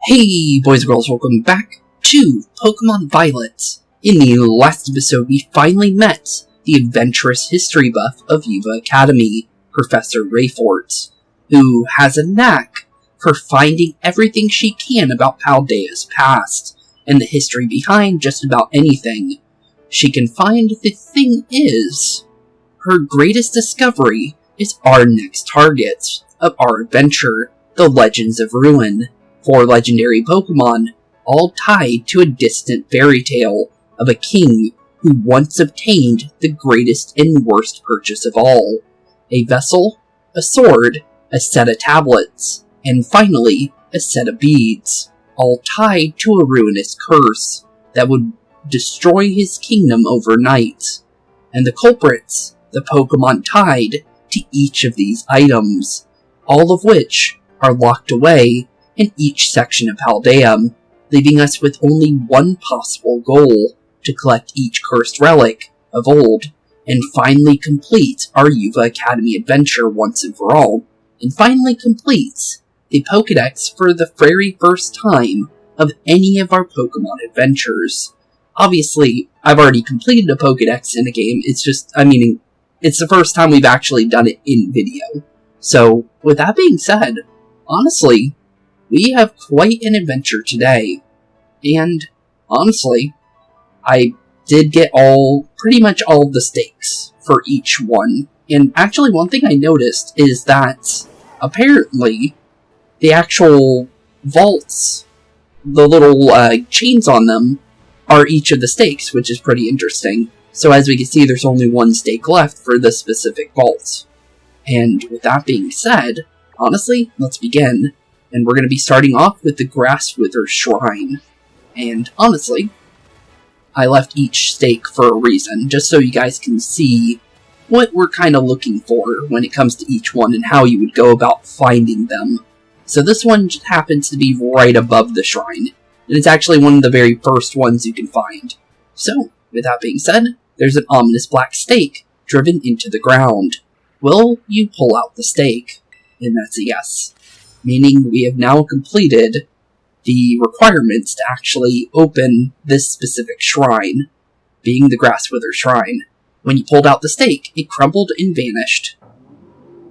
Hey boys and girls, welcome back to Pokémon Violet. In the last episode, we finally met the adventurous history buff of Uva Academy, Professor Rayfort, who has a knack for finding everything she can about Paldea's past, and the history behind just about anything. She can find the thing is, her greatest discovery is our next target of our adventure, the Legends of Ruin. 4 legendary Pokemon, all tied to a distant fairy tale of a king who once obtained the greatest and worst purchase of all. A vessel, a sword, a set of tablets, and finally, a set of beads, all tied to a ruinous curse that would destroy his kingdom overnight. And the culprits, the Pokemon tied to each of these items, all of which are locked away in each section of Paldea, leaving us with only one possible goal: to collect each cursed relic of old, and finally complete our Uva Academy adventure once and for all, and finally complete the Pokédex for the very first time of any of our Pokemon adventures. Obviously, I've already completed a Pokédex in a game, it's the first time we've actually done it in video. So, with that being said, honestly, we have quite an adventure today, and honestly, I did get pretty much all of the stakes for each one. And actually, one thing I noticed is that apparently the actual vaults, the little chains on them, are each of the stakes, which is pretty interesting. So as we can see, there's only one stake left for this specific vault. And with that being said, honestly, let's begin. And we're going to be starting off with the Grasswither Shrine. And honestly, I left each stake for a reason, just so you guys can see what we're kind of looking for when it comes to each one and how you would go about finding them. So this one just happens to be right above the shrine, and it's actually one of the very first ones you can find. So, with that being said, there's an ominous black stake driven into the ground. Will you pull out the stake? And that's a yes. Meaning we have now completed the requirements to actually open this specific shrine, being the Grasswither Shrine. When you pulled out the stake, it crumbled and vanished.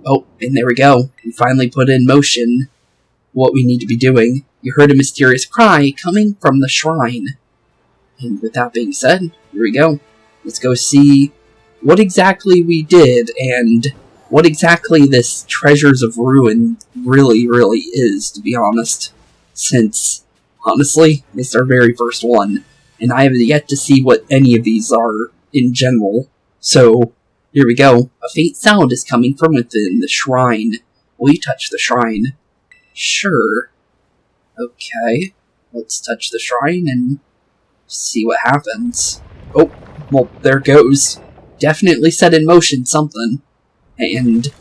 Oh, and there we go. We finally put in motion what we need to be doing. You heard a mysterious cry coming from the shrine. And with that being said, here we go. Let's go see what exactly we did and what exactly this Treasures of Ruin really is, to be honest. Since, honestly, it's our very first one, and I have yet to see what any of these are in general. So, here we go. A faint sound is coming from within the shrine. Will you touch the shrine? Sure. Okay, let's touch the shrine and see what happens. Oh, well, there it goes. Definitely set in motion something. And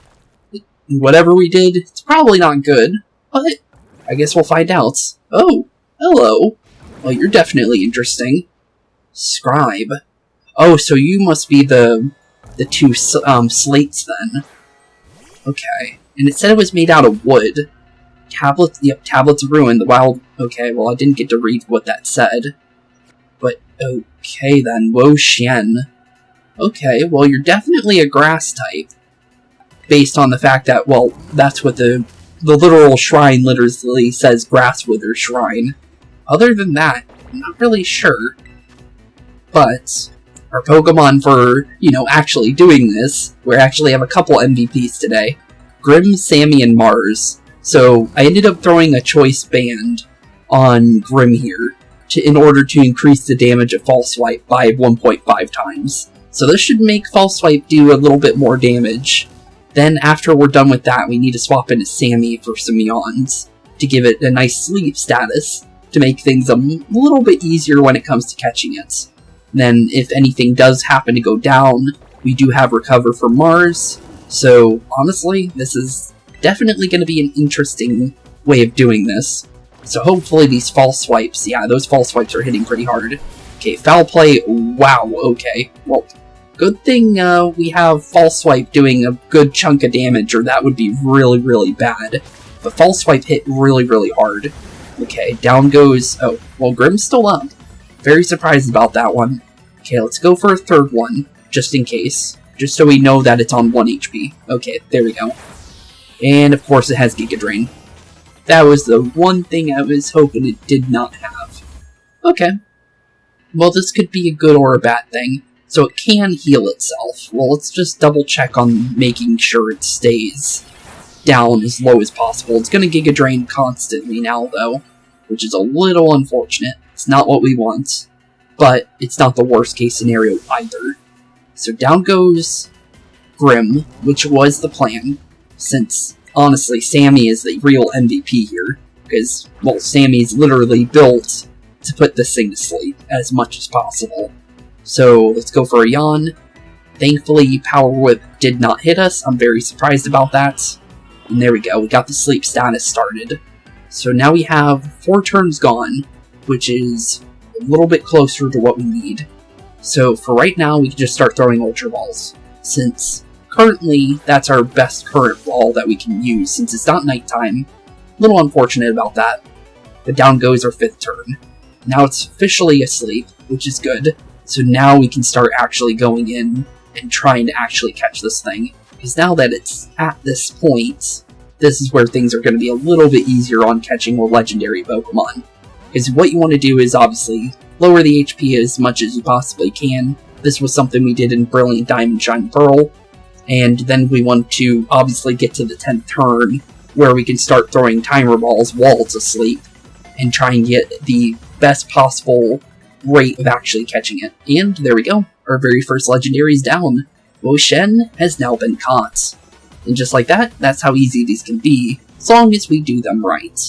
whatever we did, it's probably not good, but I guess we'll find out. Oh, hello. Well, you're definitely interesting. Scribe. Oh, so you must be the two slates then. Okay. And it said it was made out of wood. Tablets, yep, Tablets of Ruin, the wild... Okay, well, I didn't get to read what that said. But, okay then, Wo Xian. Okay, well, you're definitely a grass type. Based on the fact that, well, that's what the literal shrine literally says, Grasswither Shrine. Other than that, I'm not really sure. But our Pokemon for, actually doing this, we actually have a couple MVPs today. Grim, Sammy, and Mars. So I ended up throwing a choice band on Grim here in order to increase the damage of False Swipe by 1.5 times. So this should make False Swipe do a little bit more damage. Then after we're done with that, we need to swap into Sammy for some Yawns to give it a nice sleep status to make things a little bit easier when it comes to catching it. Then if anything does happen to go down, we do have Recover for Mars. So honestly, this is definitely going to be an interesting way of doing this. So hopefully these False Swipes, yeah, those False Swipes are hitting pretty hard. Okay, Foul Play, wow, okay. Well, good thing we have False Swipe doing a good chunk of damage, or that would be really bad. But False Swipe hit really hard. Okay, down goes... Oh, well, Grim's still up. Very surprised about that one. Okay, let's go for a third one, just in case. Just so we know that it's on 1 HP. Okay, there we go. And, of course, it has Giga Drain. That was the one thing I was hoping it did not have. Okay. Well, this could be a good or a bad thing. So it can heal itself. Well, let's just double check on making sure it stays down as low as possible. It's going to Giga Drain constantly now, though, which is a little unfortunate. It's not what we want, but it's not the worst case scenario either. So down goes Grim, which was the plan, since, honestly, Sammy is the real MVP here, because, well, Sammy's literally built to put this thing to sleep as much as possible. So let's go for a Yawn. Thankfully, Power Whip did not hit us. I'm very surprised about that. And there we go, we got the sleep status started. So now we have 4 turns gone, which is a little bit closer to what we need. So for right now, we can just start throwing Ultra Balls, since currently that's our best current ball that we can use, since it's not nighttime. A little unfortunate about that. But down goes our 5th turn. Now it's officially asleep, which is good. So now we can start actually going in and trying to actually catch this thing. Because now that it's at this point, this is where things are going to be a little bit easier on catching more legendary Pokemon. Because what you want to do is obviously lower the HP as much as you possibly can. This was something we did in Brilliant Diamond Shine Pearl. And then we want to obviously get to the 10th turn, where we can start throwing Timer Balls while it's asleep, and try and get the best possible rate of actually catching it. And there we go, our very first legendary is down. Wo-Shen has now been caught. And just like that, that's how easy these can be, as long as we do them right.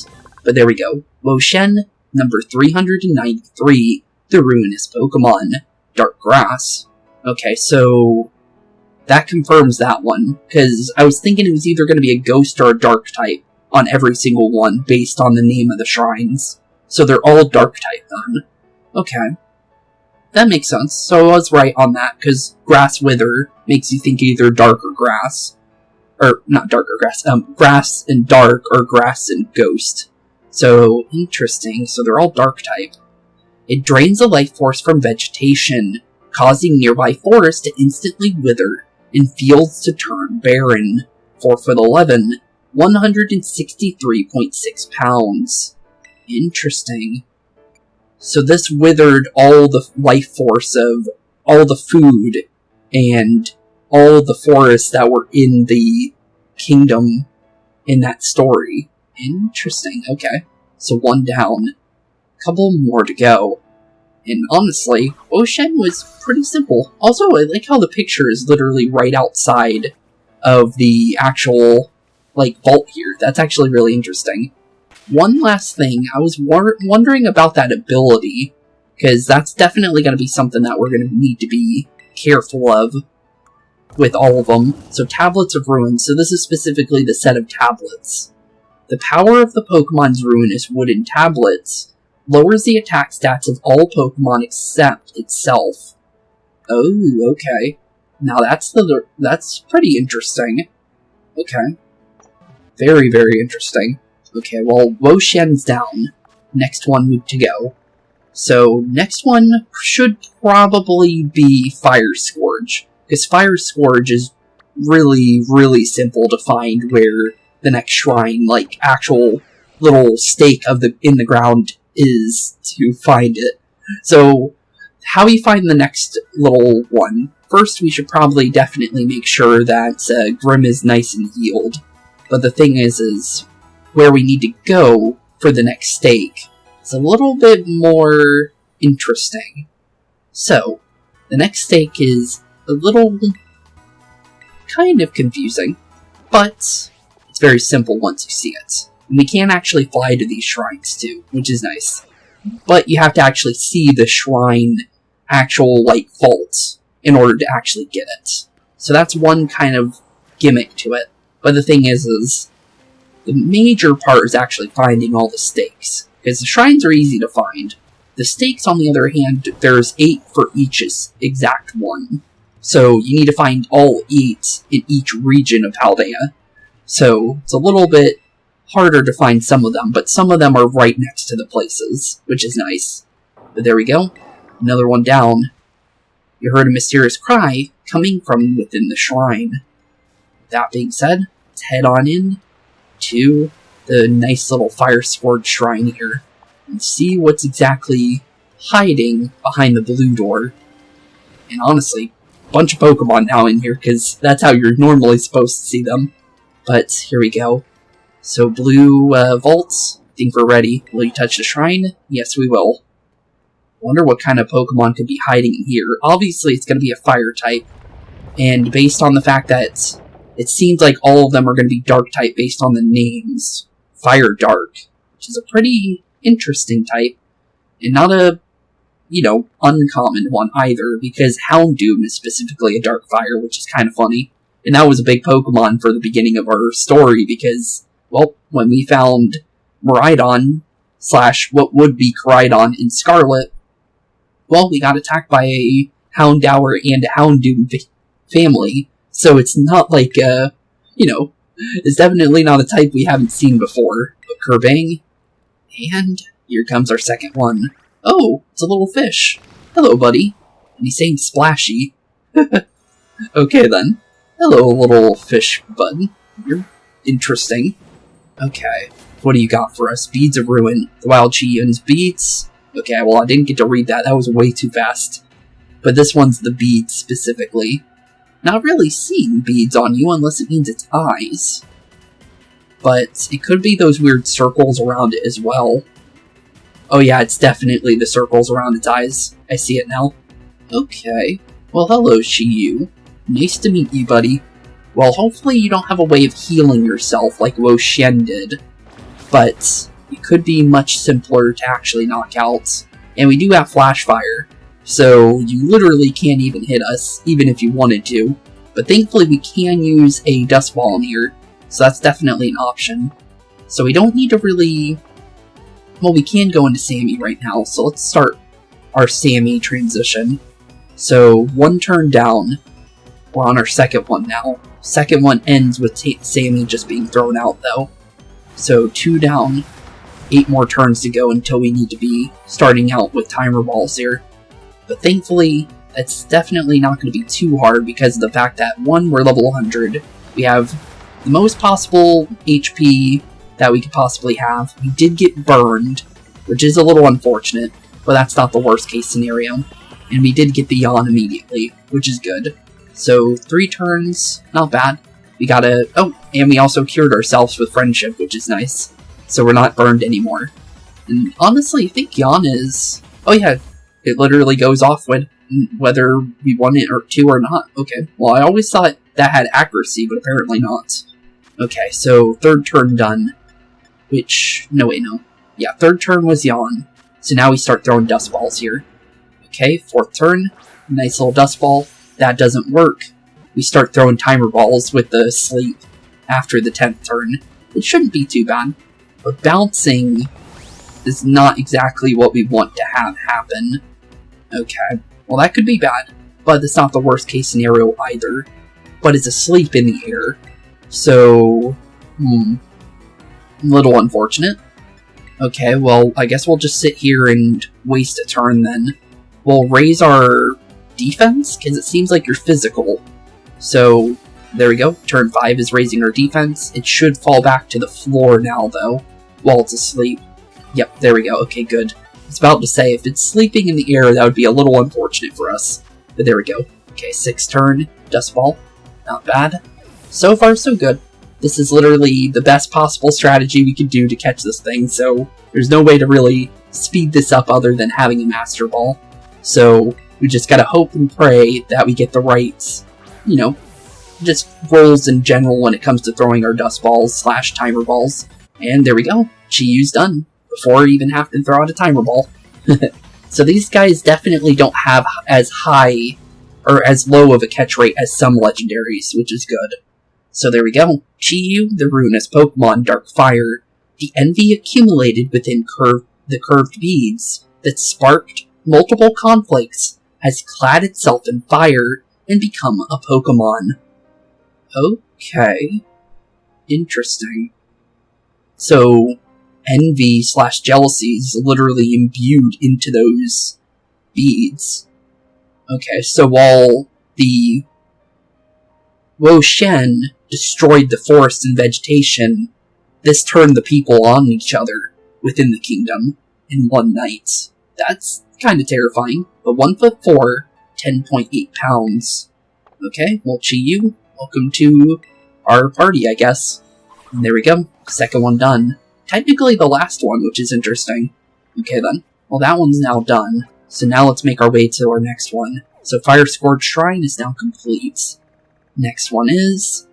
But there we go, Wo-Shen, number 393, the Ruinous Pokemon, Dark Grass. Okay, so that confirms that one, because I was thinking it was either going to be a Ghost or a Dark type on every single one, based on the name of the shrines. So they're all Dark type then. Okay. That makes sense. So I was right on that, because Grass Wither makes you think either Dark or Grass. Or, not Dark or Grass. Grass and Dark, or Grass and Ghost. So, interesting. So they're all Dark type. It drains the life force from vegetation, causing nearby forests to instantly wither, and fields to turn barren. 4'11", 163.6 pounds. Interesting. So this withered all the life force of all the food and all the forests that were in the kingdom in that story. Interesting, okay. So 1 down. Couple more to go. And honestly, Wo-Shen was pretty simple. Also, I like how the picture is literally right outside of the actual, like, vault here. That's actually really interesting. One last thing, I was wondering about that ability, because that's definitely going to be something that we're going to need to be careful of with all of them. So Tablets of Ruin, so this is specifically the set of tablets. The power of the Pokemon's Ruinous Wooden Tablets lowers the attack stats of all Pokemon except itself. Oh, okay. Now that's pretty interesting. Okay. Very, very interesting. Okay, well, Wo-Shen's down. Next one to go. So, next one should probably be Fire Scourge. Because Fire Scourge is really, really simple to find where the next shrine, like, actual little stake in the ground is to find it. So, how we find the next little one? First, we should probably definitely make sure that Grim is nice and healed. But the thing is where we need to go for the next stake is a little bit more interesting. So, the next stake is a little kind of confusing, but it's very simple once you see it. And we can actually fly to these shrines too, which is nice. But you have to actually see the shrine actual, like, vault in order to actually get it. So that's one kind of gimmick to it. But the thing is the major part is actually finding all the stakes, because the shrines are easy to find. The stakes, on the other hand, there's 8 for each exact one. So you need to find all 8 in each region of Paldea. So it's a little bit harder to find some of them, but some of them are right next to the places, which is nice. But there we go. Another one down. You heard a mysterious cry coming from within the shrine. That being said, let's head on in to the nice little fire sword shrine here and see what's exactly hiding behind the blue door. And honestly, a bunch of Pokemon now in here, because that's how you're normally supposed to see them. But here we go. So blue vaults, I think we're ready. Will you touch the shrine? Yes, we will. Wonder what kind of Pokemon could be hiding in here. Obviously, it's going to be a fire type. And based on the fact that it seems like all of them are going to be dark type based on the names. Fire Dark, which is a pretty interesting type. And not a, uncommon one either, because Houndoom is specifically a dark fire, which is kind of funny. And that was a big Pokemon for the beginning of our story, because, well, when we found Miraidon, / what would be Koraidon in Scarlet, well, we got attacked by a Houndour and a Houndoom family, so it's not like, it's definitely not a type we haven't seen before. But Kerbang, and here comes our second one. Oh, it's a little fish. Hello, buddy. And he's saying splashy. Okay, then. Hello, little fish bud. You're interesting. Okay, what do you got for us? Beads of Ruin. The Wild Chiyun's beads. Okay, well, I didn't get to read that. That was way too fast. But this one's the beads specifically. Not really seeing beads on you unless it means it's eyes. But it could be those weird circles around it as well. Oh yeah, it's definitely the circles around its eyes. I see it now. Okay. Well, hello, Chiyu. Nice to meet you, buddy. Well, hopefully you don't have a way of healing yourself like Wo Xian did. But it could be much simpler to actually knock out. And we do have Flash Fire. So you literally can't even hit us, even if you wanted to. But thankfully we can use a Dust Ball in here. So that's definitely an option. So we don't need to really... Well, we can go into Sammy right now, so let's start our Sammy transition. So, one turn down. We're on our second one now. Second one ends with Sammy just being thrown out, though. So, 2 down. 8 more turns to go until we need to be starting out with Timer Balls here. But thankfully, that's definitely not going to be too hard because of the fact that, 1, we're level 100. We have the most possible HP that we could possibly have. We did get burned, which is a little unfortunate, but that's not the worst case scenario. And we did get the yawn immediately, which is good. So 3 turns, not bad. We got a... Oh, and we also cured ourselves with Friendship, which is nice. So we're not burned anymore. And honestly, I think yawn is... Oh yeah, it literally goes off when whether we want it or 2 or not. Okay, well I always thought that had accuracy, but apparently not. Okay, so 3rd turn done. Which, no wait, no. Yeah, 3rd turn was yawn. So now we start throwing Dust Balls here. Okay, 4th turn. Nice little Dust Ball. That doesn't work. We start throwing Timer Balls with the Sleep after the 10th turn. It shouldn't be too bad. But bouncing is not exactly what we want to have happen. Okay, well that could be bad. But it's not the worst case scenario either. But it's a Sleep in the air. So, a little unfortunate. Okay, well, I guess we'll just sit here and waste a turn then. We'll raise our defense, because it seems like you're physical. So, there we go. Turn 5 is raising our defense. It should fall back to the floor now, though, while it's asleep. Yep, there we go. Okay, good. I was about to say, if it's sleeping in the air, that would be a little unfortunate for us. But there we go. Okay, 6th turn. Dust Ball. Not bad. So far, so good. This is literally the best possible strategy we could do to catch this thing, so there's no way to really speed this up other than having a Master Ball. So we just gotta hope and pray that we get the right, just rolls in general when it comes to throwing our Dust Balls / Timer Balls. And there we go. Chiyu's done, before we even have to throw out a Timer Ball. So these guys definitely don't have as high, or as low of a catch rate as some legendaries, which is good. So there we go. Chiyu, the ruinous Pokemon, Dark Fire. The envy accumulated within the curved beads that sparked multiple conflicts has clad itself in fire and become a Pokemon. Okay. Interesting. So envy / jealousy is literally imbued into those beads. Okay, so while the Wo-Shen destroyed the forest and vegetation, this turned the people on each other within the kingdom in one night. That's kind of terrifying. But 1'4", 10.8 pounds. Okay, well, Chi-Yu, welcome to our party, I guess. And there we go. Second one done. Technically the last one, which is interesting. Okay then. Well, that one's now done. So now let's make our way to our next one. So Fire Scourge Shrine is now complete. Next one is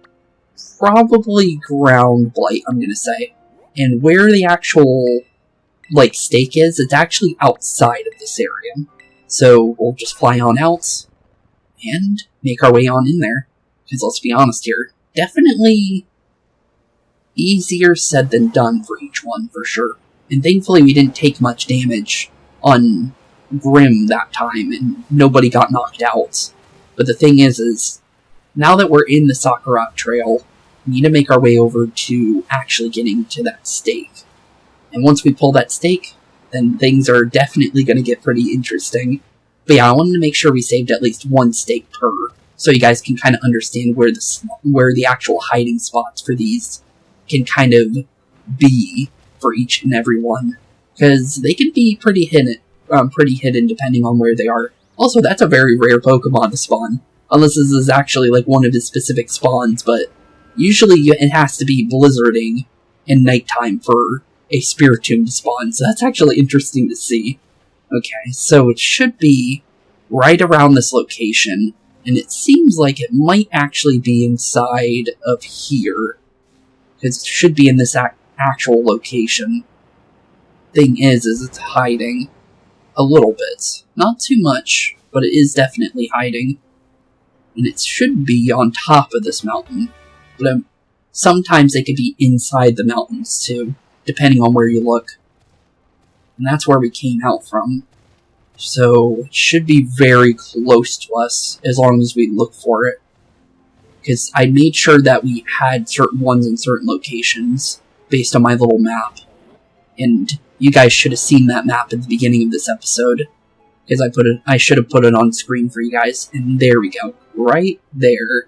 probably Ground Blight, I'm gonna say. And where the actual, like, stake is, it's actually outside of this area. So we'll just fly on out and make our way on in there. Because let's be honest here, definitely easier said than done for each one, for sure. And thankfully we didn't take much damage on Grim that time, and nobody got knocked out. But the thing is now that we're in the Sakura Trail, we need to make our way over to actually getting to that stake. And once we pull that stake, then things are definitely going to get pretty interesting. But yeah, I wanted to make sure we saved at least one stake per, so you guys can kind of understand where the actual hiding spots for these can kind of be for each and every one. Because they can be pretty hidden depending on where they are. Also, that's a very rare Pokemon to spawn. Unless this is actually like one of his specific spawns, but usually it has to be blizzarding in nighttime for a Spiritomb to spawn, so that's actually interesting to see. Okay, so it should be right around this location, and it seems like it might actually be inside of here, because it should be in this actual location. Thing is it's hiding a little bit. Not too much, but it is definitely hiding. And it should be on top of this mountain, but sometimes they could be inside the mountains too, depending on where you look. And that's where we came out from. So it should be very close to us, as long as we look for it. Because I made sure that we had certain ones in certain locations, based on my little map. And you guys should have seen that map at the beginning of this episode. Because I should have put it on screen for you guys, and there we go. Right there.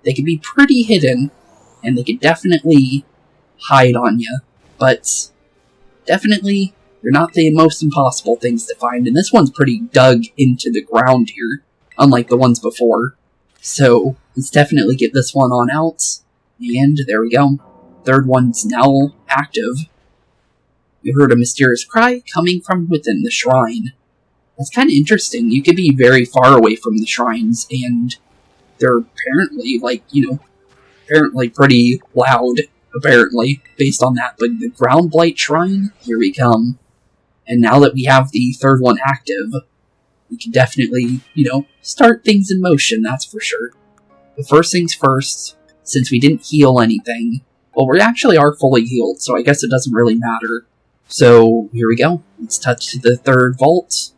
They can be pretty hidden, and they can definitely hide on you, but definitely they're not the most impossible things to find, and this one's pretty dug into the ground here, unlike the ones before. So let's definitely get this one on out, and there we go. Third one's now active. We heard a mysterious cry coming from within the shrine. That's kind of interesting. You could be very far away from the shrines, and they're apparently, apparently pretty loud, apparently, based on that. But the Ground Blight Shrine, here we come. And now that we have the third one active, we can definitely, start things in motion, that's for sure. But first things first, since we didn't heal anything, well, we actually are fully healed, so I guess it doesn't really matter. So, here we go. Let's touch the third vault,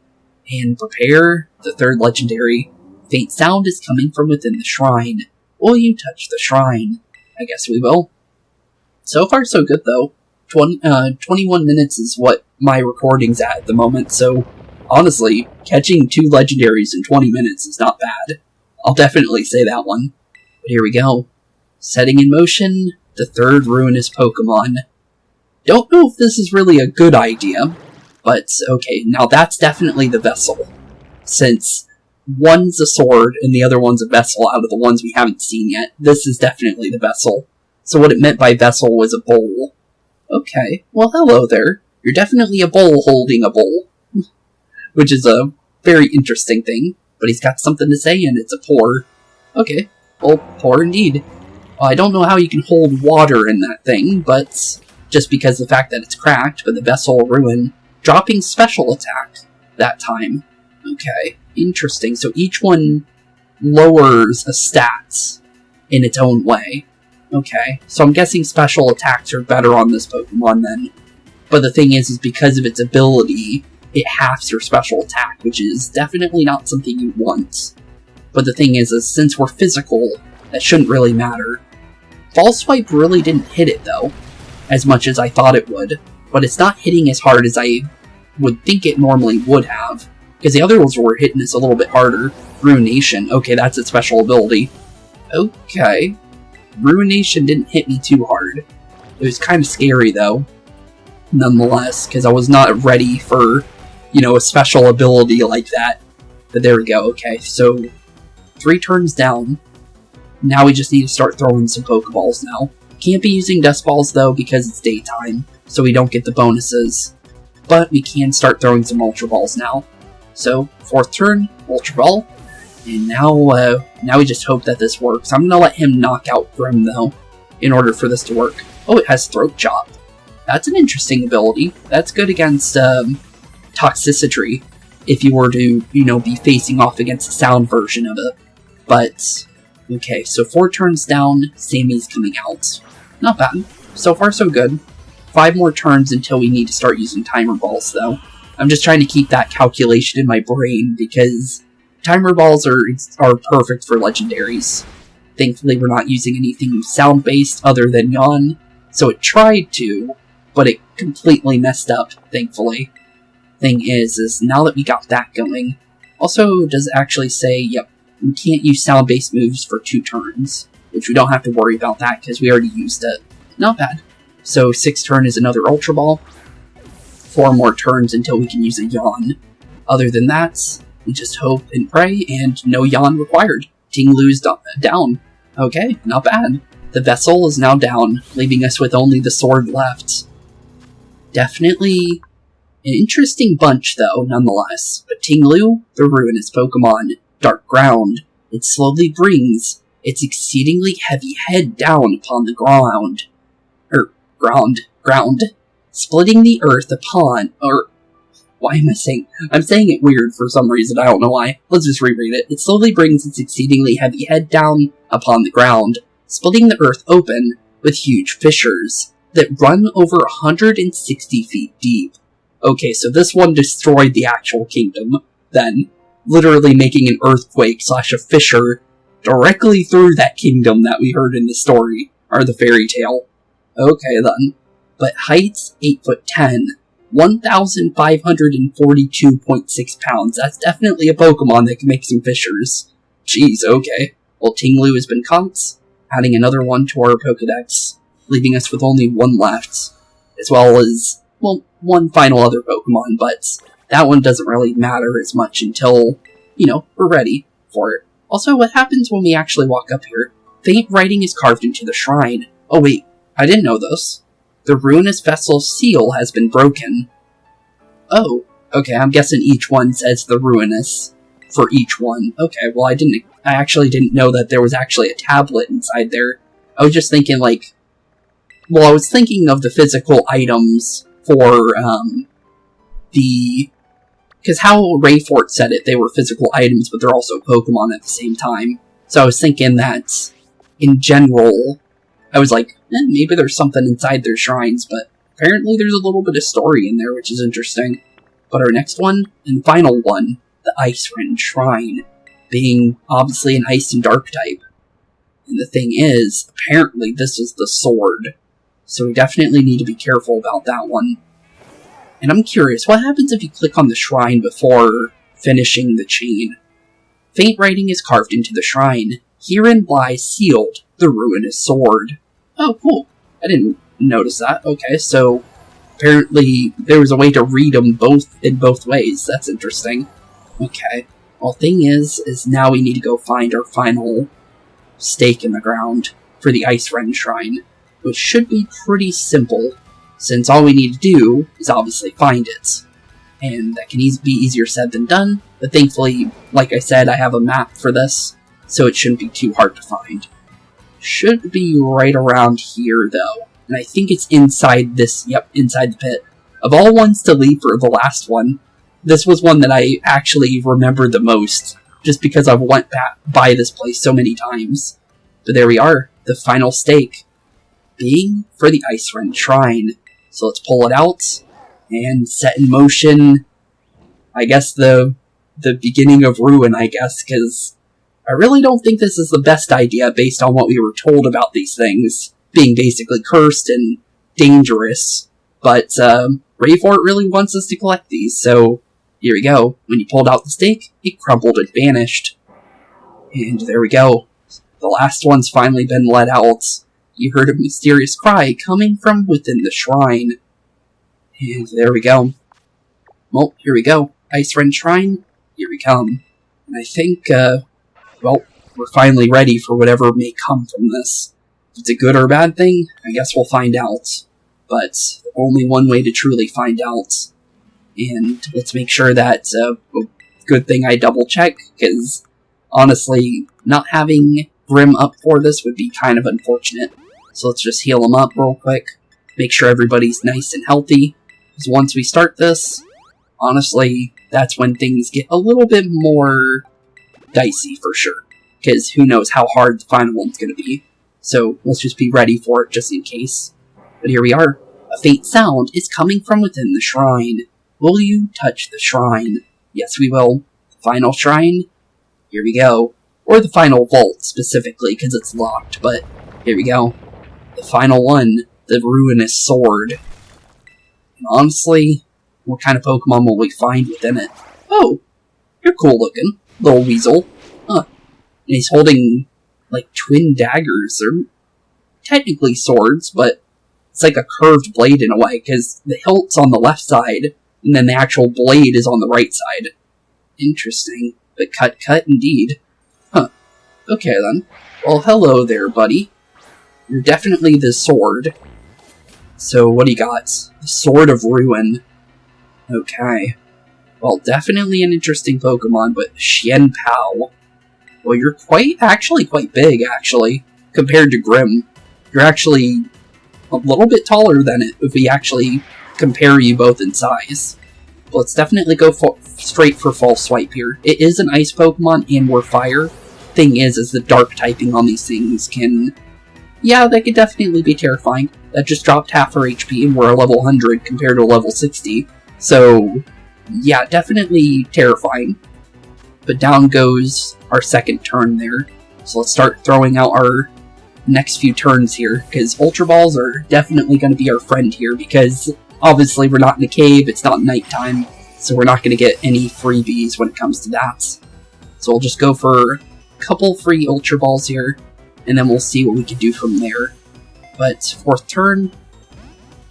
and prepare the third legendary. Faint sound is coming from within the shrine. Will you touch the shrine? I guess we will. So far, so good, though. 21 minutes is what my recording's at the moment, so honestly, catching 2 legendaries in 20 minutes is not bad. I'll definitely say that one. But here we go. Setting in motion the third ruinous Pokemon. Don't know if this is really a good idea, but okay, now that's definitely the vessel. Since one's a sword and the other one's a vessel out of the ones we haven't seen yet, this is definitely the vessel. So what it meant by vessel was a bowl. Okay, well hello there. You're definitely a bowl holding a bowl. Which is a very interesting thing, but he's got something to say and it's a pour. Okay, well, pour indeed. I don't know how you can hold water in that thing, but just because of the fact that it's cracked, but the vessel will ruin. Dropping special attack that time. Okay, interesting. So each one lowers a stat in its own way. Okay, so I'm guessing special attacks are better on this Pokemon then. But the thing is because of its ability, it halves your special attack, which is definitely not something you want. But the thing is since we're physical, that shouldn't really matter. False Swipe really didn't hit it though. as much as I thought it would, but it's not hitting as hard as I would think it normally would have, because the other ones were hitting us a little bit harder. Ruination, okay, that's its special ability. Okay, Ruination didn't hit me too hard. It was kind of scary though, nonetheless, because I was not ready for, you know, a special ability like that. But there we go, okay, so 3 turns down. Now we just need to start throwing some Pokeballs now. Can't be using Dust Balls though because it's daytime, so we don't get the bonuses. But we can start throwing some Ultra Balls now. So, 4th turn, Ultra Ball. And now we just hope that this works. I'm gonna let him knock out Grim though, in order for this to work. Oh, it has Throat Chop. That's an interesting ability. That's good against Toxicity, if you were to, you know, be facing off against the sound version of it. But, okay, so 4 turns down, Sammy's coming out. Not bad. So far, so good. 5 more turns until we need to start using Timer Balls, though. I'm just trying to keep that calculation in my brain, because Timer Balls are perfect for Legendaries. Thankfully, we're not using anything sound-based other than Yawn, so it tried to, but it completely messed up, thankfully. Thing is now that we got that going, also does it actually say, yep, we can't use sound-based moves for 2 turns, which we don't have to worry about that because we already used it. Not bad. So 6th turn is another Ultra Ball. 4 more turns until we can use a Yawn. Other than that, we just hope and pray, and no Yawn required. Tinglu's down. Okay, not bad. The Vessel is now down, leaving us with only the Sword left. Definitely an interesting bunch, though, nonetheless. But Tinglu, the ruinous Pokemon, Dark Ground, it slowly brings its exceedingly heavy head down upon the ground, splitting the earth upon, why am I saying, I'm saying it weird for some reason, I don't know why. Let's just reread it. It slowly brings its exceedingly heavy head down upon the ground, splitting the earth open with huge fissures that run over 160 feet deep. Okay, so this one destroyed the actual kingdom, then, literally making an earthquake / a fissure directly through that kingdom that we heard in the story, or the fairy tale. Okay then. But heights 8'10", 1,542.6 pounds. That's definitely a Pokemon that can make some fissures. Jeez, okay. Well, Tinglu has been caught, adding another one to our Pokedex, leaving us with only 1 left, as well as, well, 1 final other Pokemon, but that one doesn't really matter as much until, you know, we're ready for it. Also, what happens when we actually walk up here? Faint writing is carved into the shrine. Oh wait, I didn't know this. The ruinous vessel's seal has been broken. Oh, okay, I'm guessing each one says the ruinous for each one. Okay, well I actually didn't know that there was actually a tablet inside there. I was just thinking like, well, I was thinking of the physical items for, because how Rayfort said it, they were physical items, but they're also Pokemon at the same time. So I was thinking that, in general, I was like, maybe there's something inside their shrines, but apparently there's a little bit of story in there, which is interesting. But our next one, and final one, the Ice-Written Shrine, being obviously an Ice and Dark type. And the thing is, apparently this is the sword, so we definitely need to be careful about that one. And I'm curious, what happens if you click on the shrine before finishing the chain? Faint writing is carved into the shrine. Herein lies sealed the ruinous sword. Oh, cool. I didn't notice that. Okay, so apparently there was a way to read them both in both ways. That's interesting. Okay. Well, thing is now we need to go find our final stake in the ground for the Ice-Written Shrine, which should be pretty simple, since all we need to do is obviously find it. And that can be easier said than done, but thankfully, like I said, I have a map for this, so it shouldn't be too hard to find. Should be right around here, though, and I think it's inside this, yep, inside the pit. Of all ones to leave for the last one, this was one that I actually remembered the most, just because I've went by this place so many times. But there we are, the final stake, being for the Ice-Written Shrine. So let's pull it out, and set in motion, I guess the beginning of ruin, I guess, because I really don't think this is the best idea based on what we were told about these things, being basically cursed and dangerous, but Rayfort really wants us to collect these, so here we go. When you pulled out the stake, it crumbled and vanished. And there we go. The last one's finally been let out. You heard a mysterious cry coming from within the shrine. And there we go. Well, here we go. Ice Wren Shrine, here we come. And I think, well, we're finally ready for whatever may come from this. If it's a good or bad thing, I guess we'll find out. But only one way to truly find out. And let's make sure that, good thing I double check, because honestly, not having Grim up for this would be kind of unfortunate. So let's just heal him up real quick. Make sure everybody's nice and healthy. Because once we start this, honestly, that's when things get a little bit more dicey for sure. Because who knows how hard the final one's going to be. So let's just be ready for it just in case. But here we are. A faint sound is coming from within the shrine. Will you touch the shrine? Yes, we will. Final shrine? Here we go. Or the final vault, specifically, because it's locked, but here we go. The final one, the ruinous sword. And honestly, what kind of Pokemon will we find within it? Oh, you're cool looking, little weasel. Huh. And he's holding, like, twin daggers. They're technically swords, but it's like a curved blade in a way, because the hilt's on the left side, and then the actual blade is on the right side. Interesting, but cut indeed. Huh. Okay then. Well, hello there, buddy. You're definitely the sword. So, what do you got? The Sword of Ruin. Okay. Well, definitely an interesting Pokemon, but Xianpao. Well, you're actually quite big, actually, compared to Grim. You're actually a little bit taller than it if we actually compare you both in size. Let's definitely go straight for False Swipe here. It is an ice Pokemon and we're fire. Thing is the dark typing on these things can... Yeah, they could definitely be terrifying. That just dropped half our HP and we're a level 100 compared to a level 60. So, yeah, definitely terrifying. But down goes our second turn there. So let's start throwing out our next few turns here, because Ultra Balls are definitely going to be our friend here, because obviously we're not in a cave, it's not nighttime, so we're not going to get any freebies when it comes to that. So we'll just go for a couple free Ultra Balls here, and then we'll see what we can do from there. But fourth turn,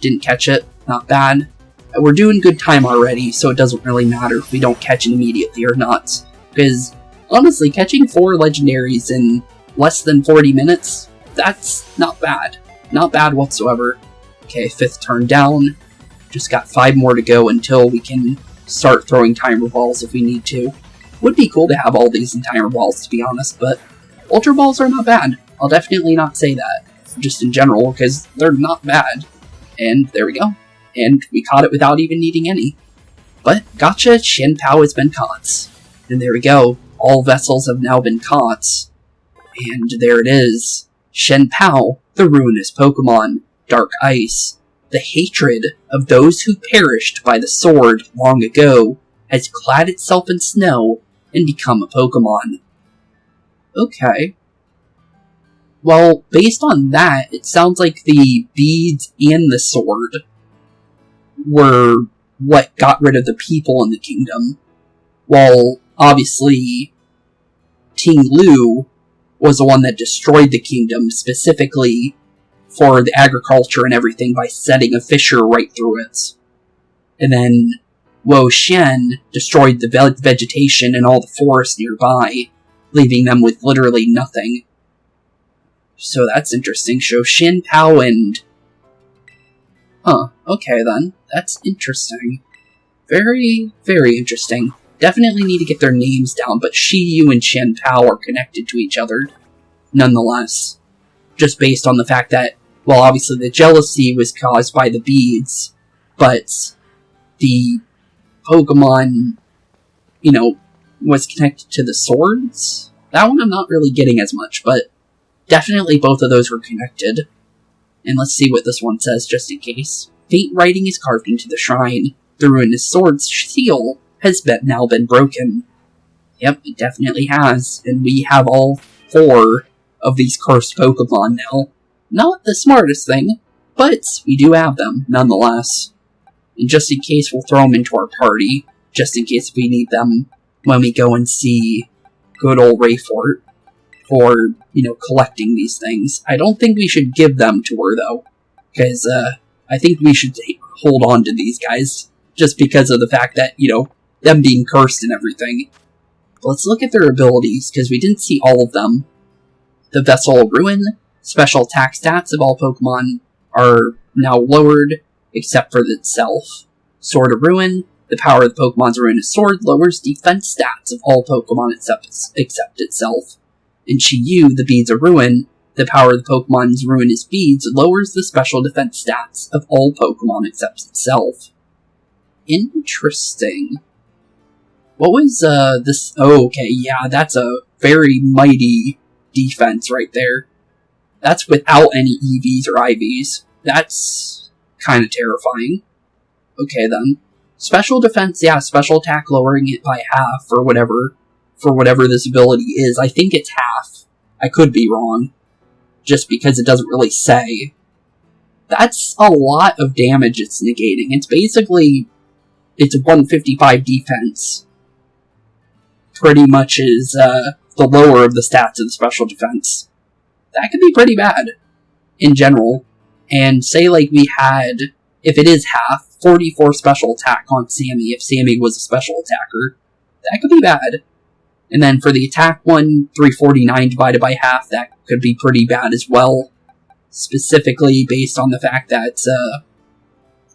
didn't catch it, not bad. We're doing good time already, so it doesn't really matter if we don't catch it immediately or not. Because, honestly, catching 4 legendaries in less than 40 minutes, that's not bad. Not bad whatsoever. Okay, 5th turn down. Just got 5 more to go until we can start throwing Timer Balls if we need to. Would be cool to have all these in Timer Balls, to be honest, but Ultra Balls are not bad. I'll definitely not say that, just in general, because they're not bad. And there we go. And we caught it without even needing any. But gotcha, Xianpao has been caught. And there we go. All vessels have now been caught. And there it is. Xianpao, the ruinous Pokemon, Dark Ice. The hatred of those who perished by the sword long ago has clad itself in snow and become a Pokemon. Okay. Well, based on that, it sounds like the beads and the sword were what got rid of the people in the kingdom. While, obviously, Ting Lu was the one that destroyed the kingdom, specifically for the agriculture and everything, by setting a fissure right through it. And then Wo Xian destroyed the vegetation and all the forest nearby, leaving them with literally nothing. So that's interesting. So Xianpao and... Huh, okay then. That's interesting. Very, very interesting. Definitely need to get their names down, but Shiyu and Xianpao are connected to each other, nonetheless. Just based on the fact that, well, obviously the jealousy was caused by the beads, but the Pokemon, you know, was connected to the swords? That one I'm not really getting as much, but definitely both of those were connected. And let's see what this one says, just in case. Faint writing is carved into the shrine. The ruinous sword's seal has now been broken. Yep, it definitely has. And we have all 4 of these cursed Pokemon now. Not the smartest thing, But we do have them, nonetheless. And just in case, we'll throw them into our party, just in case we need them when we go and see good old Rayfort for, collecting these things. I don't think we should give them to her, though, because I think we should hold on to these guys, just because of the fact that, them being cursed and everything. But let's look at their abilities, because we didn't see all of them. The Vessel of Ruin, special attack stats of all Pokemon are now lowered, except for itself. Sword of Ruin, the power of the Pokemon's Ruinous Sword lowers defense stats of all Pokemon except itself. In Chi-Yu, the Beads of Ruin, the power of the Pokemon's Ruinous Beads lowers the special defense stats of all Pokemon except itself. Interesting. What was, this? Oh, okay, yeah, that's a very mighty defense right there. That's without any EVs or IVs. That's kind of terrifying. Okay, then. Special defense, yeah, special attack lowering it by half, or whatever, for whatever this ability is. I think it's half. I could be wrong. Just because it doesn't really say. That's a lot of damage it's negating. It's basically, it's 155 defense. Pretty much is, the lower of the stats of the special defense. That could be pretty bad, in general. And say, like, we had, if it is half, 44 special attack on Sammy, if Sammy was a special attacker. That could be bad. And then for the attack one, 349 divided by half, that could be pretty bad as well. Specifically based on the fact that,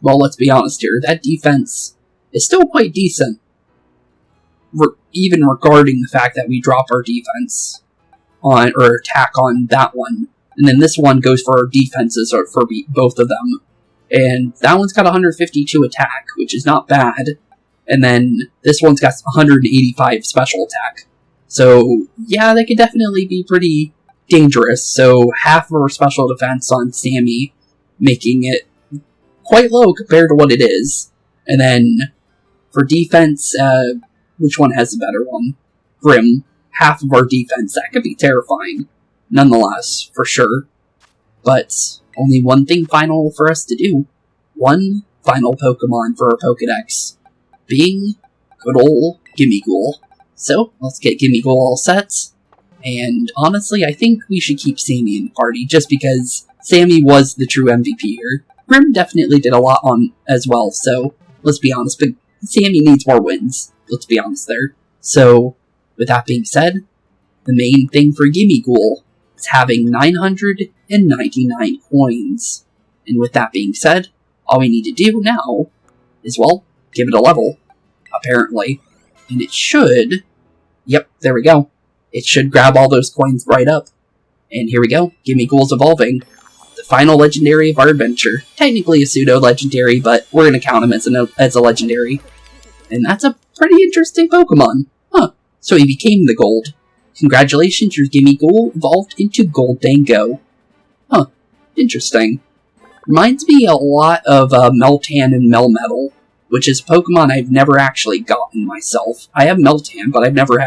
well, let's be honest here, that defense is still quite decent. Even regarding the fact that we drop our defense on, or attack on that one. And then this one goes for our defenses, or for both of them. And that one's got 152 attack, which is not bad. And then this one's got 185 special attack. So, yeah, that could definitely be pretty dangerous. So, half of our special defense on Sammy, making it quite low compared to what it is. And then, for defense, which one has the better one? Grim. Half of our defense. That could be terrifying. Nonetheless, for sure. But only one thing final for us to do. One final Pokemon for our Pokedex. Being good ol' Gimmighoul. So, let's get Gimmighoul all set. And honestly, I think we should keep Sammy in the party, just because Sammy was the true MVP here. Grim definitely did a lot on as well, so let's be honest, but Sammy needs more wins. Let's be honest there. So, with that being said, the main thing for Gimmighoul is having 999 coins. And with that being said, all we need to do now is, well, give it a level, apparently. And it should, yep, there we go. It should grab all those coins right up. And here we go, Gimmighoul's evolving. The final legendary of our adventure. Technically a pseudo-legendary, but we're going to count him as a legendary. And that's a pretty interesting Pokemon. Huh, so he became the Gold. Congratulations, your Gimmighoul evolved into Goldango. Huh, interesting. Reminds me a lot of Meltan and Melmetal, which is a Pokemon I've never actually gotten myself. I have Meltan, but I've never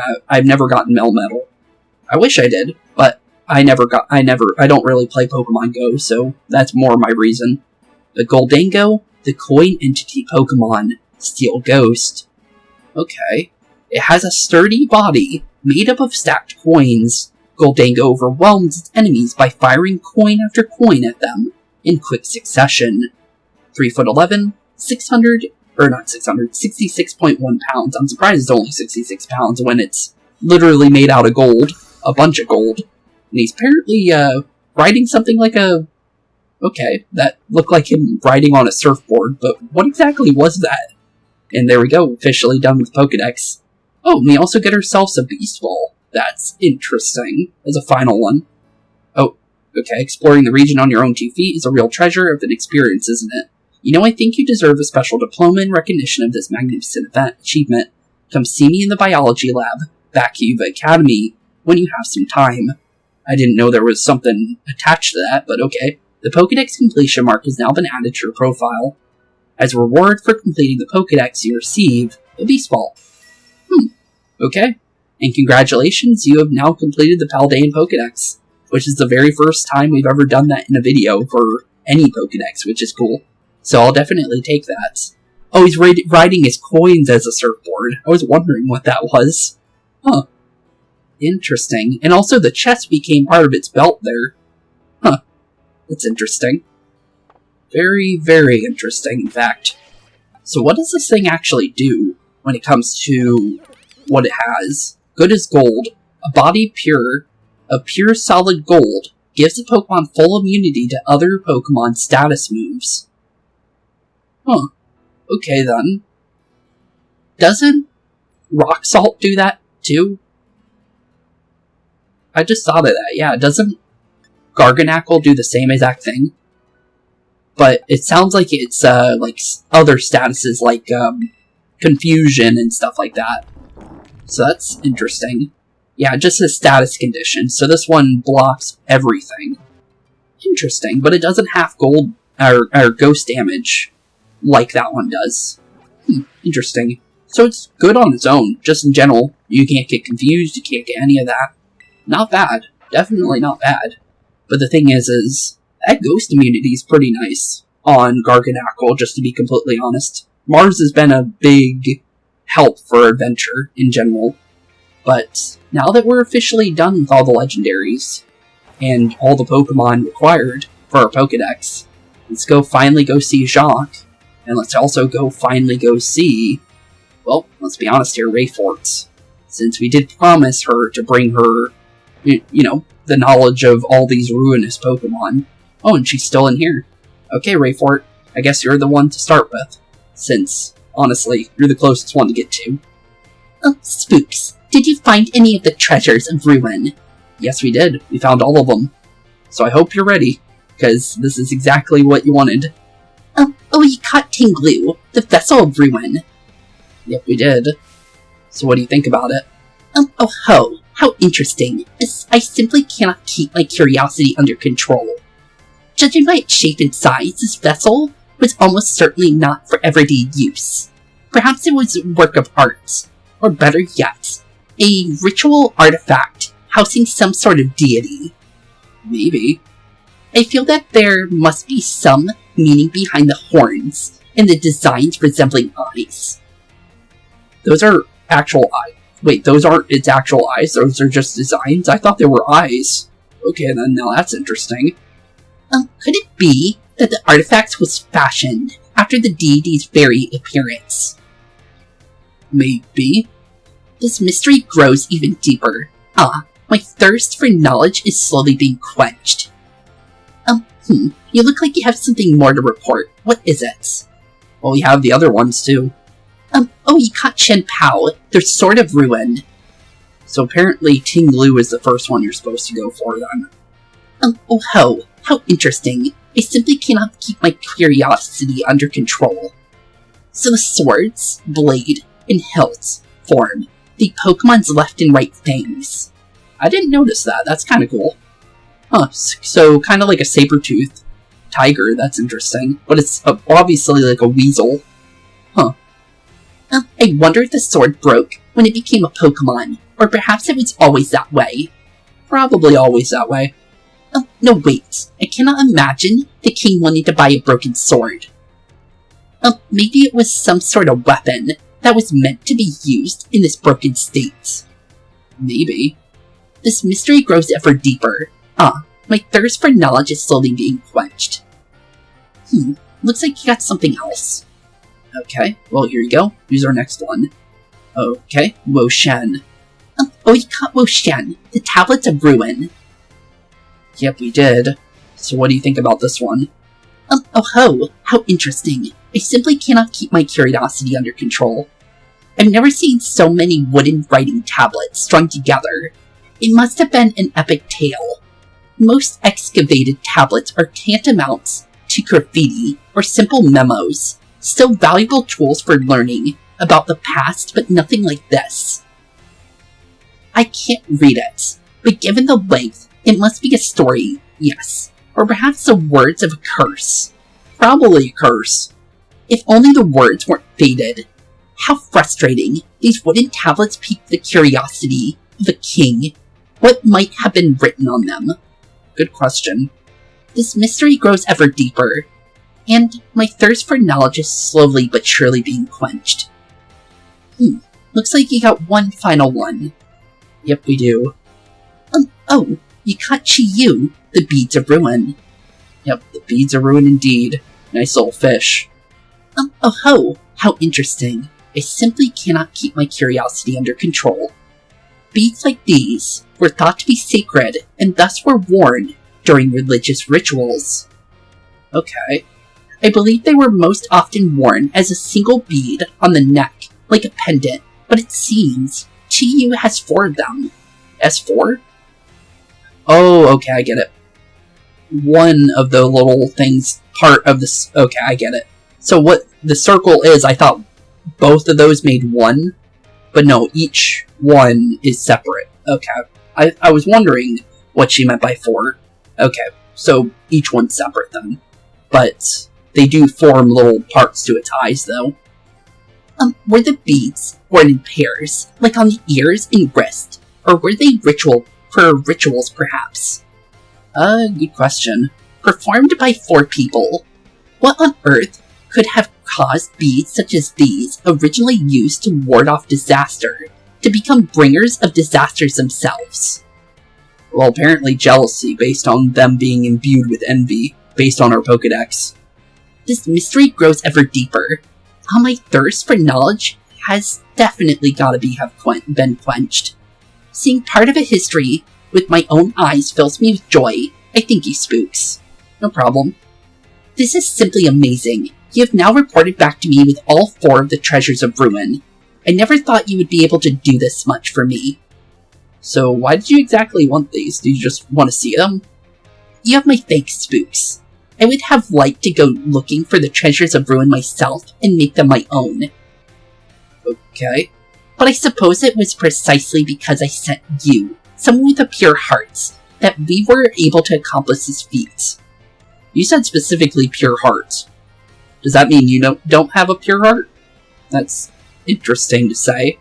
gotten Melmetal. I wish I did, but I don't really play Pokemon Go, so that's more my reason. The Goldango, the coin entity Pokemon, Steel Ghost. Okay. It has a sturdy body, made up of stacked coins. Goldango overwhelms its enemies by firing coin after coin at them in quick succession. 3'11", 66.1 pounds. I'm surprised it's only 66 pounds when it's literally made out of gold. A bunch of gold. And he's apparently, riding something like a... Okay, that looked like him riding on a surfboard, but what exactly was that? And there we go, officially done with Pokedex. Oh, and we also get ourselves a Beast Ball. That's interesting, as a final one. Oh, okay, exploring the region on your own 2 feet is a real treasure of an experience, isn't it? You know, I think you deserve a special diploma in recognition of this magnificent achievement. Come see me in the biology lab, back at Uva Academy, when you have some time. I didn't know there was something attached to that, but okay. The Pokedex completion mark has now been added to your profile. As a reward for completing the Pokedex, you receive a Beast Ball. Okay. And congratulations, you have now completed the Paldean Pokedex, which is the very first time we've ever done that in a video for any Pokedex, which is cool. So I'll definitely take that. Oh, he's riding his coins as a surfboard. I was wondering what that was. Huh. Interesting. And also the chest became part of its belt there. Huh. That's interesting. Very, very interesting, in fact. So what does this thing actually do when it comes to what it has? Good as gold. A body pure, a pure solid gold, gives the Pokemon full immunity to other Pokemon status moves. Huh. Okay then. Doesn't Rock Salt do that too? I just thought of that, yeah. Doesn't Garganacl do the same exact thing? But it sounds like it's, like, other statuses, like, confusion and stuff like that. So that's interesting. Yeah, just a status condition, so this one blocks everything. Interesting, but it doesn't have gold, or ghost damage like that one does. Interesting. So it's good on its own, just in general. You can't get confused, you can't get any of that. Not bad. Definitely not bad. But the thing is that ghost immunity is pretty nice on Garganacl, just to be completely honest. Mars has been a big help for Adventure in general. But now that we're officially done with all the legendaries, and all the Pokemon required for our Pokedex, let's finally go see Jacques, and let's also finally go see, well, let's be honest here, Rayfort's. Since we did promise her to bring her, you know, the knowledge of all these ruinous Pokemon. Oh, and she's still in here. Okay, Rayfort, I guess you're the one to start with, since, honestly, you're the closest one to get to. Oh, Spooks, did you find any of the treasures of Ruin? Yes, we did. We found all of them. So I hope you're ready, because this is exactly what you wanted. Oh, you caught Tinglu, the vessel of Ruin. Yep, we did. So what do you think about it? Oh ho, how interesting. I simply cannot keep my curiosity under control. Judging by its shape and size, this vessel was almost certainly not for everyday use. Perhaps it was a work of art, or better yet, a ritual artifact housing some sort of deity. Maybe. I feel that there must be some meaning behind the horns and the designs resembling eyes. Those are actual eyes. Wait, those aren't its actual eyes? Those are just designs? I thought they were eyes. Okay, then now that's interesting. Could it be that the artifact was fashioned after the deity's very appearance? Maybe. This mystery grows even deeper. My thirst for knowledge is slowly being quenched. You look like you have something more to report. What is it? Well, we have the other ones, too. Oh, you caught Chen Pao. They're sort of ruined. So apparently Tinglu is the first one you're supposed to go for, then. Oh ho, how interesting. I simply cannot keep my curiosity under control. So the swords, blade, and hilt form the Pokemon's left and right fangs. I didn't notice that. That's kind of cool. Huh, so kind of like a saber-toothed tiger. That's interesting. But it's obviously like a weasel. Huh. I wonder if the sword broke when it became a Pokemon, or perhaps it was always that way. Probably always that way. No wait, I cannot imagine the king wanting to buy a broken sword. Maybe it was some sort of weapon that was meant to be used in this broken state. Maybe. This mystery grows ever deeper. My thirst for knowledge is slowly being quenched. Looks like you got something else. Okay, well here you go. Here's our next one. Okay, Wo-Shen. Oh, you caught Wo-Shen, the Tablets of Ruin. Yep, we did. So what do you think about this one? Oh ho, how interesting. I simply cannot keep my curiosity under control. I've never seen so many wooden writing tablets strung together. It must have been an epic tale. Most excavated tablets are tantamount to graffiti or simple memos, still valuable tools for learning about the past, but nothing like this. I can't read it, but given the length, it must be a story, yes, or perhaps the words of a curse. Probably a curse. If only the words weren't faded. How frustrating. These wooden tablets piqued the curiosity of a king. What might have been written on them? Good question. This mystery grows ever deeper, and my thirst for knowledge is slowly but surely being quenched. Looks like you got one final one. Yep, we do. Oh, you caught Chiyu, the Beads of Ruin. Yep, the Beads of Ruin indeed. Nice little fish. Oh ho, how interesting. I simply cannot keep my curiosity under control. Beads like these were thought to be sacred and thus were worn during religious rituals. Okay. I believe they were most often worn as a single bead on the neck, like a pendant, but it seems Chiyu has 4 of them. Has 4? Oh, okay, I get it. One of the little things, part of this. Okay, I get it. So what the circle is, I thought both of those made one, but no, each one is separate. Okay. I was wondering what she meant by 4. Okay, so each one's separate then. But they do form little parts to its eyes, though. Were the beads worn in pairs, like on the ears and wrist? Or were they rituals, perhaps? Good question. Performed by 4 people. What on earth could have caused beads such as these, originally used to ward off disaster, to become bringers of disasters themselves? Well, apparently jealousy, based on them being imbued with envy, based on our Pokedex. This mystery grows ever deeper. How my thirst for knowledge has definitely gotta been quenched. Seeing part of a history with my own eyes fills me with joy. I thank you, Spooks. No problem. This is simply amazing. You have now reported back to me with all 4 of the treasures of Ruin. I never thought you would be able to do this much for me. So why did you exactly want these? Do you just want to see them? You have my thanks, Spooks. I would have liked to go looking for the treasures of Ruin myself and make them my own. Okay. But I suppose it was precisely because I sent you, someone with a pure heart, that we were able to accomplish this feat. You said specifically pure heart. Does that mean you don't have a pure heart? That's interesting to say.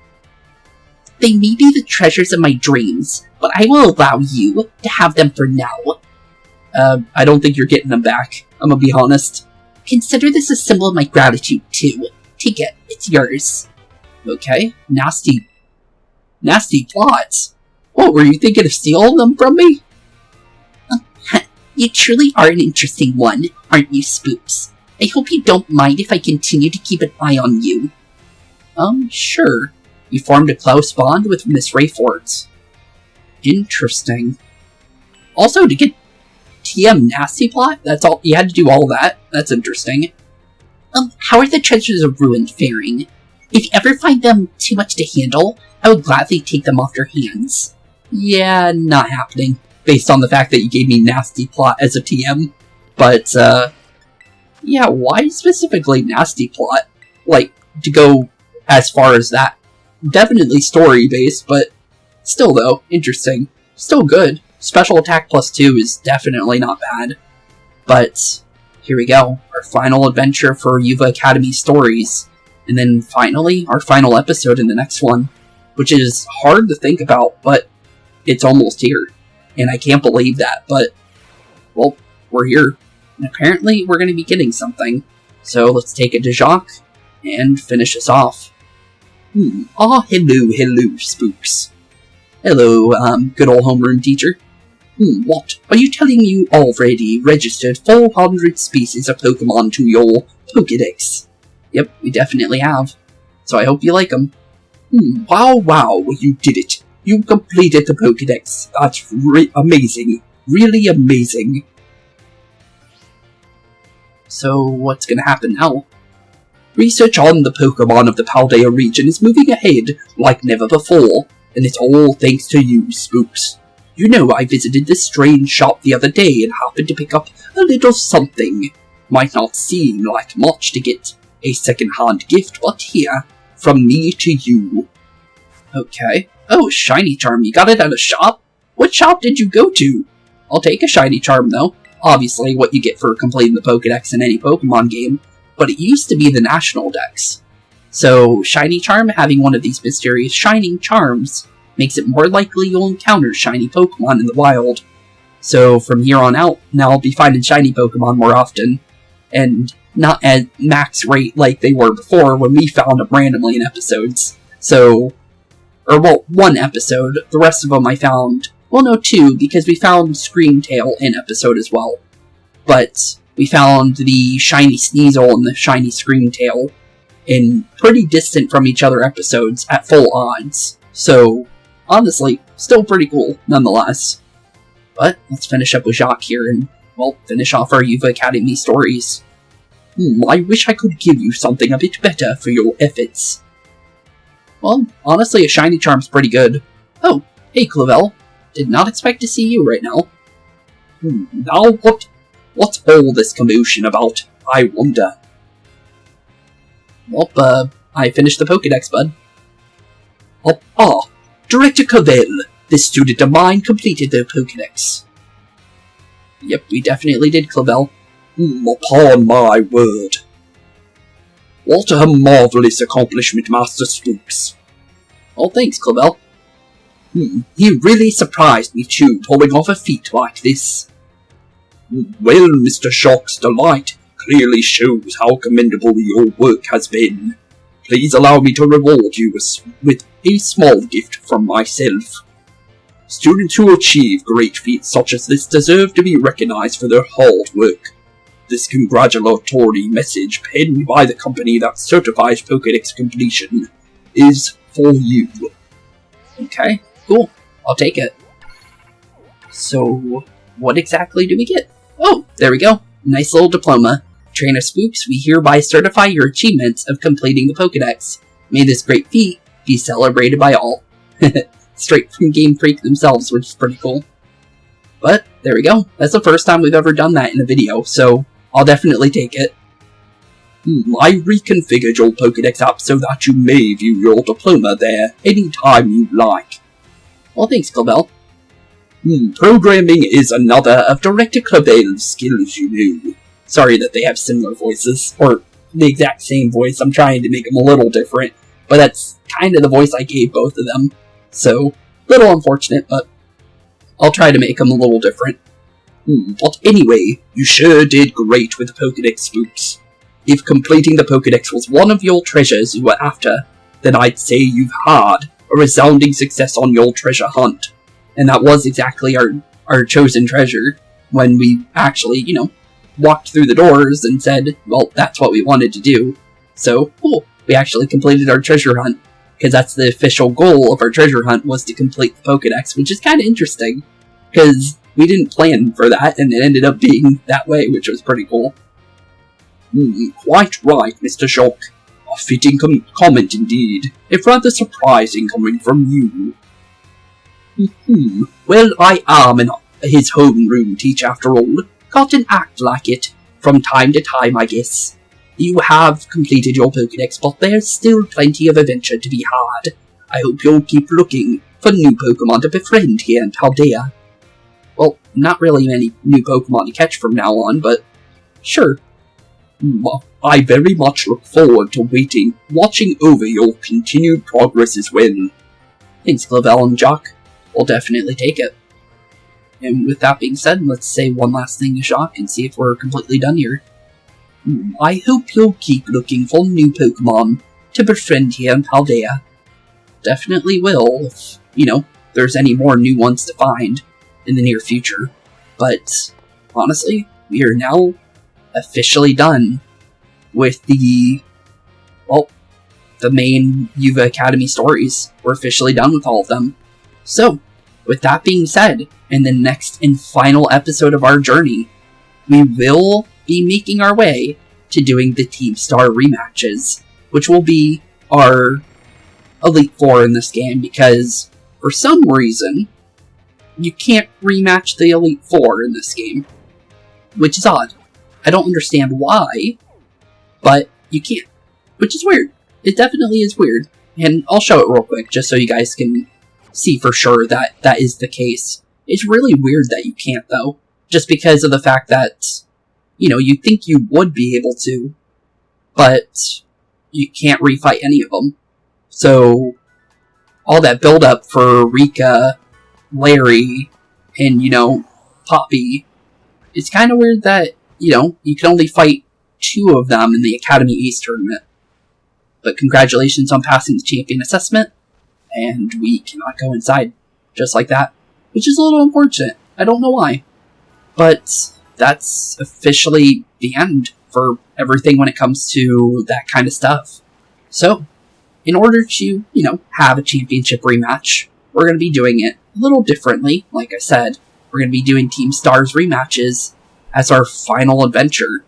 They may be the treasures of my dreams, but I will allow you to have them for now. I don't think you're getting them back. I'm gonna be honest. Consider this a symbol of my gratitude, too. Take it. It's yours. Okay. Nasty plots. What, were you thinking of stealing them from me? You truly are an interesting one, aren't you, Spooks? I hope you don't mind if I continue to keep an eye on you. Sure. You formed a close bond with Miss Rayfords. Interesting. Also, to get TM Nasty Plot? That's all? You had to do all that? That's interesting. How are the treasures of Ruin faring? If you ever find them too much to handle, I would gladly take them off your hands. Yeah, not happening. Based on the fact that you gave me Nasty Plot as a TM. But, yeah, why specifically Nasty Plot? Like, to go as far as that. Definitely story-based, but still, though, interesting. Still good. Special attack +2 is definitely not bad. But, here we go. Our final adventure for Uva Academy stories. And then, finally, our final episode in the next one. Which is hard to think about, but it's almost here. And I can't believe that, but, well, we're here. And apparently, we're going to be getting something. So, let's take it to Jacques and finish this off. Hello, Spooks. Hello, good old homeroom teacher. What? Are you telling me you already registered 400 species of Pokemon to your Pokédex? Yep, we definitely have. So I hope you like them. Wow, you did it. You completed the Pokédex. That's amazing. Really amazing. So, what's gonna happen now? Research on the Pokemon of the Paldea region is moving ahead like never before, and it's all thanks to you, Spooks. You know, I visited this strange shop the other day and happened to pick up a little something. Might not seem like much to get a second-hand gift, but here, from me to you. Okay. Oh, Shiny Charm, you got it at a shop? What shop did you go to? I'll take a Shiny Charm, though. Obviously, what you get for completing the Pokédex in any Pokemon game, but it used to be the National Dex. So, Shiny Charm having one of these mysterious Shining Charms makes it more likely you'll encounter shiny Pokemon in the wild. So from here on out, now I'll be finding shiny Pokemon more often, and not at max rate like they were before when we found them randomly in episodes. So, one episode. The rest of them I found, well, no, 2, because we found Screamtail in episode as well. But we found the shiny Sneasel and the shiny Screamtail in pretty distant from each other episodes at full odds. So, honestly, still pretty cool, nonetheless. But let's finish up with Jacques here and, well, finish off our Uva Academy stories. I wish I could give you something a bit better for your efforts. Well, honestly, a shiny charm's pretty good. Oh, hey Clavell. Did not expect to see you right now. Now what's all this commotion about, I wonder? Well, I finished the Pokédex, bud. Director Clavell. This student of mine completed the Pokédex. Yep, we definitely did, Clavell. Upon my word. What a marvelous accomplishment, Master Spooks. Oh, thanks, Clavell. He really surprised me too, pulling off a feat like this. Well, Mr. Shock's delight clearly shows how commendable your work has been. Please allow me to reward you with a small gift from myself. Students who achieve great feats such as this deserve to be recognized for their hard work. This congratulatory message, penned by the company that certifies Pokédex completion, is for you. Okay, cool. I'll take it. So, what exactly do we get? Oh, there we go. Nice little diploma. Trainer Spooks, we hereby certify your achievements of completing the Pokédex. May this great feat be celebrated by all. Straight from Game Freak themselves, which is pretty cool. But, there we go. That's the first time we've ever done that in a video, so I'll definitely take it. I reconfigured your Pokédex app so that you may view your diploma there anytime you like. Well, thanks, Clavell. Programming is another of Director Clavell's skills, you know. Sorry that they have similar voices, or the exact same voice. I'm trying to make them a little different, but that's kind of the voice I gave both of them. So, little unfortunate, but I'll try to make them a little different. But anyway, you sure did great with the Pokédex, Spooks. If completing the Pokédex was one of your treasures you were after, then I'd say you've had a resounding success on your treasure hunt. And that was exactly our chosen treasure when we actually, walked through the doors and said, well, that's what we wanted to do. So, cool. We actually completed our treasure hunt, because that's the official goal of our treasure hunt, was to complete the Pokédex, which is kind of interesting, because we didn't plan for that, and it ended up being that way, which was pretty cool. Quite right, Mr. Shock. A fitting comment indeed, if rather surprising coming from you. Well, I am his homeroom teacher after all. Got an act like it, from time to time, I guess. You have completed your Pokédex, but there's still plenty of adventure to be had. I hope you'll keep looking for new Pokémon to befriend here in Paldea. Well, not really many new Pokémon to catch from now on, but sure. I very much look forward to watching over your continued progress as well. Thanks, Clavell and Jacques. We'll definitely take it. And with that being said, let's say one last thing to Jacques and see if we're completely done here. I hope you'll keep looking for new Pokémon to befriend here in Paldea. Definitely will, if, there's any more new ones to find in the near future. But, honestly, we are now officially done with the main Uva Academy stories. We're officially done with all of them. So, with that being said, in the next and final episode of our journey, we will be making our way to doing the Team Star rematches, which will be our Elite Four in this game, because for some reason, you can't rematch the Elite Four in this game, which is odd. I don't understand why, but you can't, which is weird. It definitely is weird, and I'll show it real quick just so you guys can see for sure that that is the case. It's really weird that you can't, though, just because of the fact that, you think you would be able to, but you can't refight any of them. So, all that build-up for Rika, Larry, and, Poppy. It's kind of weird that, you can only fight 2 of them in the Academy Ace tournament. But congratulations on passing the champion assessment, and we cannot go inside just like that, which is a little unfortunate. I don't know why. But that's officially the end for everything when it comes to that kind of stuff. So, in order to, have a championship rematch, we're going to be doing it a little differently. Like I said, we're going to be doing Team Stars rematches as our final adventure.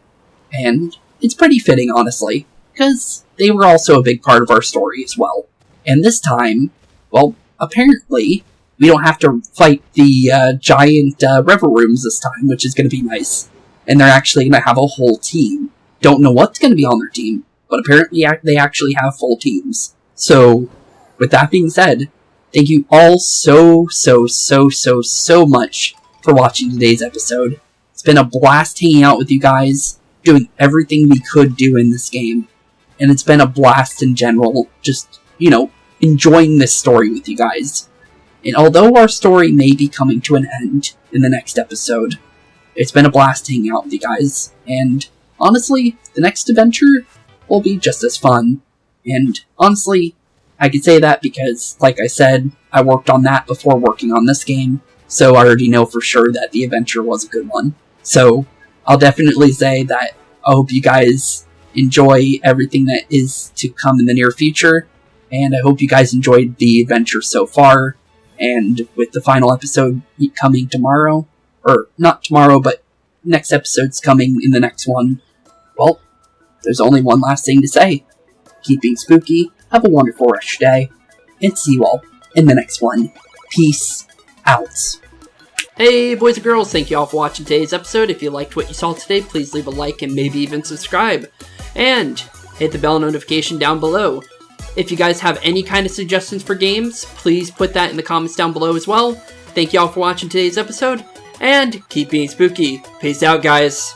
And it's pretty fitting, honestly, because they were also a big part of our story as well. And this time, well, apparently, we don't have to fight the giant river rooms this time, which is going to be nice. And they're actually going to have a whole team. Don't know what's going to be on their team, but apparently they actually have full teams. So, with that being said, thank you all so much for watching today's episode. It's been a blast hanging out with you guys, doing everything we could do in this game. And it's been a blast in general, just, enjoying this story with you guys. And although our story may be coming to an end in the next episode, it's been a blast hanging out with you guys. And honestly, the next adventure will be just as fun. And honestly, I could say that because, like I said, I worked on that before working on this game, so I already know for sure that the adventure was a good one. So, I'll definitely say that I hope you guys enjoy everything that is to come in the near future, and I hope you guys enjoyed the adventure so far, and with the final episode coming tomorrow, or not tomorrow, but next episode's coming in the next one, well, there's only one last thing to say. Keep being spooky, have a wonderful rest of your day, and see you all in the next one. Peace out. Hey boys and girls, thank you all for watching today's episode. If you liked what you saw today, please leave a like and maybe even subscribe. And hit the bell notification down below. If you guys have any kind of suggestions for games, please put that in the comments down below as well. Thank you all for watching today's episode, and keep being spooky. Peace out, guys.